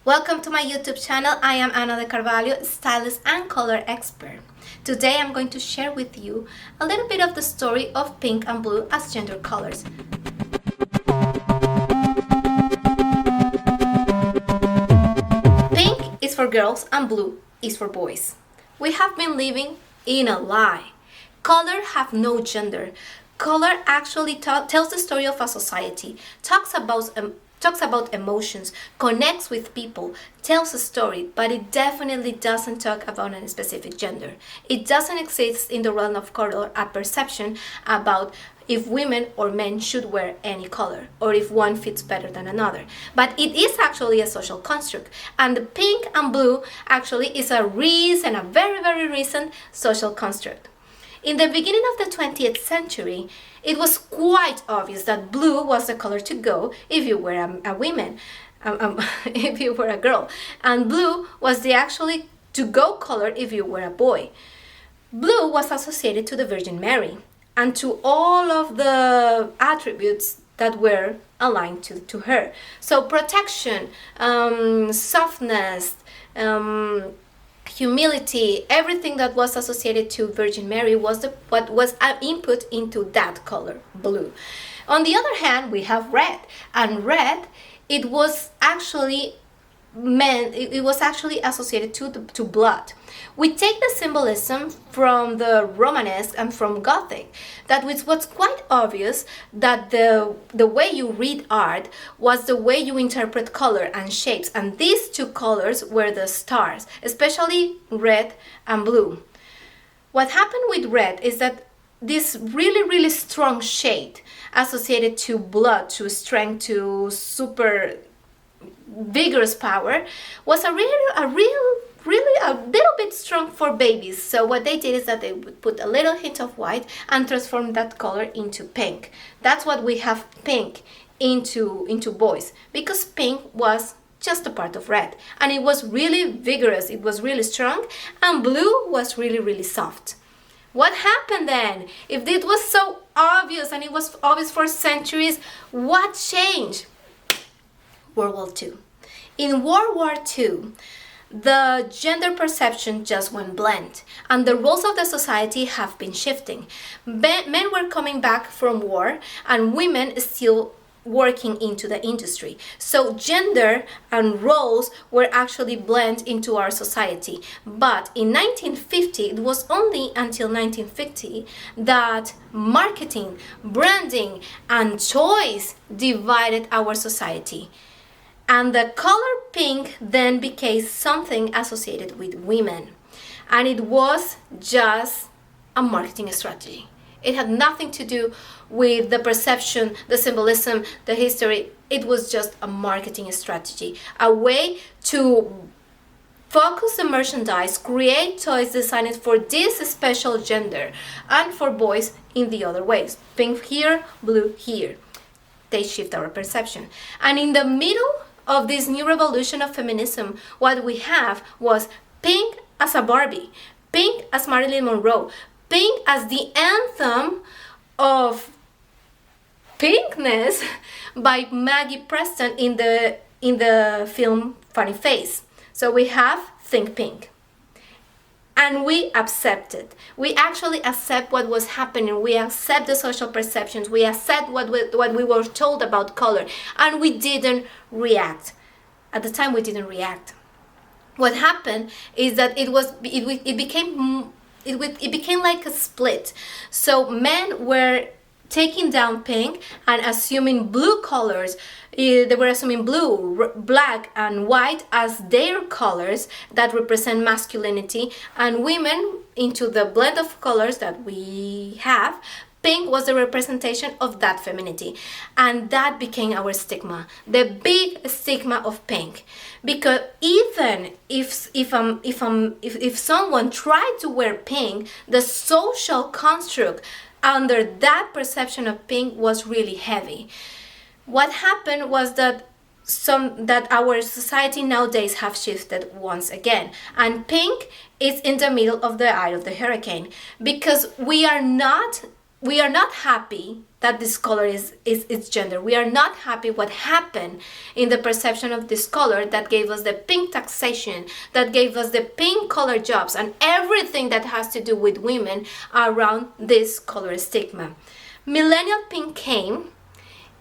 Welcome to my YouTube channel. I am Ana de Carvalho, stylist and color expert. Today I'm going to share with you a little bit of the story of pink and blue as gender colors. Pink is for girls and blue is for boys. We have been living in a lie. Color have no gender. Color actually tells the story of a society, talks about emotions, connects with people, tells a story, but it definitely doesn't talk about a specific gender. It doesn't exist in the realm of color a perception about if women or men should wear any color or if one fits better than another. But it is actually a social construct, and the pink and blue actually is a very, very recent social construct. In the beginning of the 20th century, it was quite obvious that blue was the color to go if you were a woman, if you were a girl. And blue was the actually to-go color if you were a boy. Blue was associated to the Virgin Mary and to all of the attributes that were aligned to her. So protection, softness, humility, everything that was associated to Virgin Mary was what was input into that color, blue. On the other hand, we have red, and red, it was actually associated to blood. We take the symbolism from the Romanesque and from Gothic. That was quite obvious that the way you read art was the way you interpret color and shapes, and these two colors were the stars, especially red and blue. What happened with red is that this really strong shade associated to blood, to strength, to super vigorous power was a little bit strong for babies. So what they did is that they would put a little hint of white and transform that color into pink. That's what we have pink into boys, because pink was just a part of red, and it was really vigorous, it was really strong, and blue was really soft. What happened then? If it was so obvious and it was obvious for centuries, what changed? World War II. In World War II, the gender perception just went bland, and the roles of the society have been shifting. Men were coming back from war, and women still working into the industry. So gender and roles were actually blend into our society. But in 1950, it was only until 1950 that marketing, branding, and choice divided our society. And the color pink then became something associated with women. And it was just a marketing strategy. It had nothing to do with the perception, the symbolism, the history. It was just a marketing strategy, a way to focus the merchandise, create toys designed for this special gender, and for boys in the other ways. Pink here, blue here. They shift our perception. And in the middle of this new revolution of feminism, what we have was pink as a Barbie, pink as Marilyn Monroe, pink as the anthem of pinkness by Maggie Preston in the film Funny Face. So we have Think Pink. And we accept it. We actually accept what was happening. We accept the social perceptions. We accept what we were told about color. And we didn't react. At the time, we didn't react. What happened is that it became like a split. So men were taking down pink and assuming blue colors. They were assuming blue, black, and white as their colors that represent masculinity, and women into the blend of colors that we have. Pink was the representation of that femininity, and that became our stigma, the big stigma of pink. Because even if someone tried to wear pink, the social construct under that perception of pink was really heavy. What happened was that our society nowadays have shifted once again, and pink is in the middle of the eye of the hurricane, because we are not happy that this color is its gender. We are not happy what happened in the perception of this color that gave us the pink taxation, that gave us the pink color jobs, and everything that has to do with women around this color stigma. Millennial pink came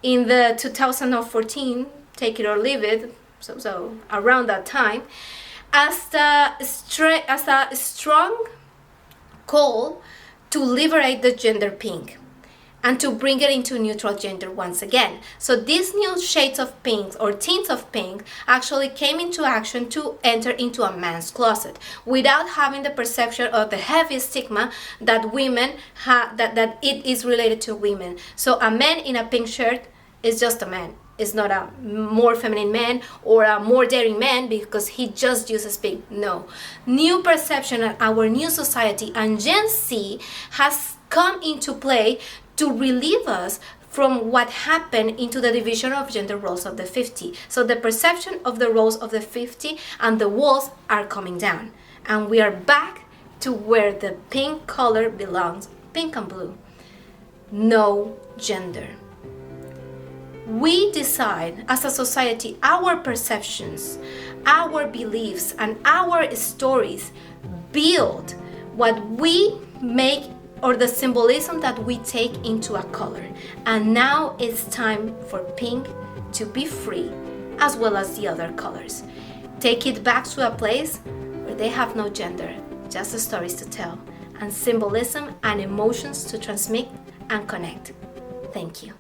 in the 2014, take it or leave it, so around that time, as a strong call to liberate the gender pink and to bring it into neutral gender once again. So these new shades of pink or tints of pink actually came into action to enter into a man's closet without having the perception of the heavy stigma that women that it is related to women. So a man in a pink shirt is just a man. It's not a more feminine man or a more daring man because he just uses pink. No. New perception in our new society and Gen Z has come into play to relieve us from what happened into the division of gender roles of the 50. So the perception of the roles of the 50 and the walls are coming down. And we are back to where the pink color belongs, pink and blue. No gender. We decide as a society our perceptions, our beliefs, and our stories build what we make or the symbolism that we take into a color. And now it's time for pink to be free as well as the other colors. Take it back to a place where they have no gender, just the stories to tell and symbolism and emotions to transmit and connect. Thank you.